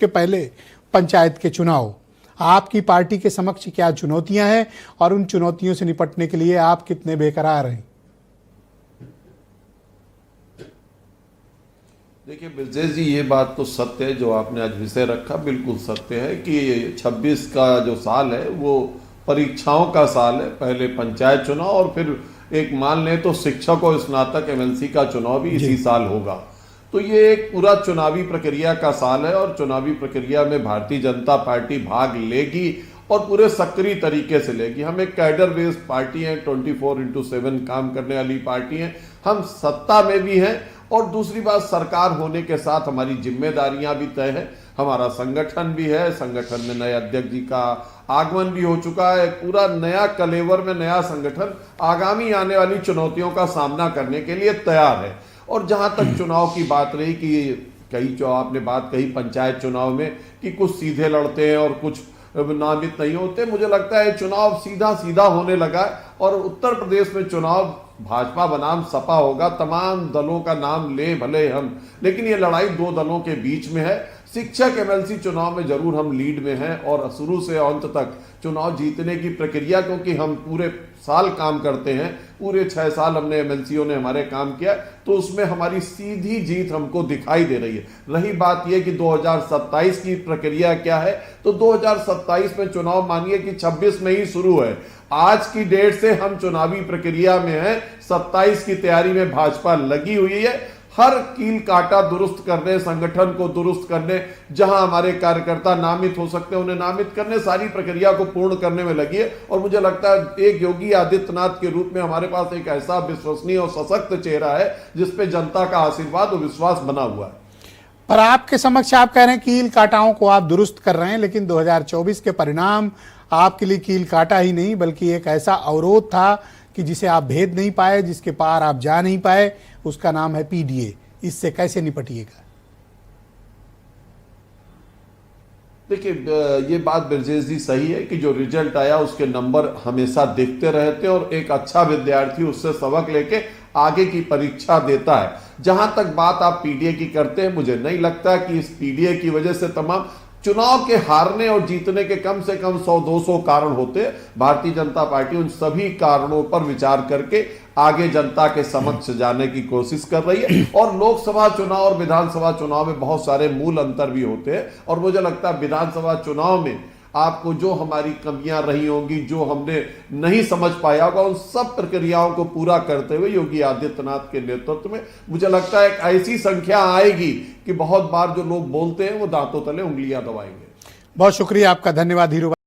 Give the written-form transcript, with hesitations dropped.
के पहले पंचायत के चुनाव, आपकी पार्टी के समक्ष क्या चुनौतियां हैं और उन चुनौतियों से निपटने के लिए आप कितने बेकरार हैं? देखिए ब्रजेश जी, ये बात तो सत्य है जो आपने आज विषय रखा, बिल्कुल सत्य है कि 26 का जो साल है वो परीक्षाओं का साल है। पहले पंचायत चुनाव और फिर एक मान लें तो शिक्षक और स्नातक एमएलसी का चुनाव भी इसी साल होगा। तो ये एक पूरा चुनावी प्रक्रिया का साल है और चुनावी प्रक्रिया में भारतीय जनता पार्टी भाग लेगी और पूरे सक्रिय तरीके से लेगी। हम एक कैडर बेस्ड पार्टी है, 24x7 काम करने वाली पार्टी है। हम सत्ता में भी हैं और दूसरी बात, सरकार होने के साथ हमारी जिम्मेदारियां भी तय है। हमारा संगठन भी है, संगठन में नए अध्यक्ष जी का आगमन भी हो चुका है। पूरा नया कलेवर में नया संगठन आगामी आने वाली चुनौतियों का सामना करने के लिए तैयार है। और जहां तक चुनाव की बात रही कि कई जो आपने बात कही पंचायत चुनाव में कि कुछ सीधे लड़ते हैं और कुछ नामित नहीं होते, मुझे लगता है चुनाव सीधा सीधा होने लगा है। और उत्तर प्रदेश में चुनाव भाजपा बनाम सपा होगा, तमाम दलों का नाम ले भले हम, लेकिन ये लड़ाई दो दलों के बीच में है। शिक्षक एमएलसी चुनाव में जरूर हम लीड में हैं और शुरू से अंत तक चुनाव जीतने की प्रक्रिया, क्योंकि हम पूरे साल काम करते हैं, पूरे 6 साल हमने एमएलसीओ ने हमारे काम किया, तो उसमें हमारी सीधी जीत हमको दिखाई दे रही है। रही बात यह कि 2027 की प्रक्रिया क्या है, तो 2027 में चुनाव मानिए कि 26 में ही शुरू है। आज की डेट से हम चुनावी प्रक्रिया में हैं, 27 की तैयारी में भाजपा लगी हुई है। हर कील काटा दुरुस्त करने, संगठन को दुरुस्त करने, जहां हमारे कार्यकर्ता नामित हो सकते हैं उन्हें नामित करने, सारी प्रक्रिया को पूर्ण करने में लगी है। और मुझे लगता है एक योगी आदित्यनाथ के रूप में हमारे पास एक ऐसा विश्वसनीय और सशक्त चेहरा है जिसपे जनता का आशीर्वाद और विश्वास बना हुआ है। पर आपके समक्ष आप कह रहे हैं कील काटाओं को आप दुरुस्त कर रहे हैं, लेकिन 2024 के परिणाम आपके लिए कील काटा ही नहीं बल्कि एक ऐसा अवरोध था कि जिसे आप भेद नहीं पाए, जिसके पार आप जा नहीं पाए, उसका नाम है पीडीए। इससे कैसे निपटिएगा? देखिए, ये बात ब्रजेश जी सही है कि जो रिजल्ट आया उसके नंबर हमेशा देखते रहते हैं और एक अच्छा विद्यार्थी उससे सबक लेके आगे की परीक्षा देता है। जहां तक बात आप पीडीए की करते हैं, मुझे नहीं लगता कि इस पीडीए की वजह से तमाम चुनाव के हारने और जीतने के कम से कम 100-200 कारण होते हैं। भारतीय जनता पार्टी उन सभी कारणों पर विचार करके आगे जनता के समक्ष जाने की कोशिश कर रही है। और लोकसभा चुनाव और विधानसभा चुनाव में बहुत सारे मूल अंतर भी होते हैं और मुझे लगता है विधानसभा चुनाव में आपको जो हमारी कमियां रही होंगी, जो हमने नहीं समझ पाया होगा, उन सब प्रक्रियाओं को पूरा करते हुए योगी आदित्यनाथ के नेतृत्व में मुझे लगता है एक ऐसी संख्या आएगी कि बहुत बार जो लोग बोलते हैं वो दांतों तले उंगलियां दबाएंगे। बहुत शुक्रिया आपका, धन्यवाद हीरो।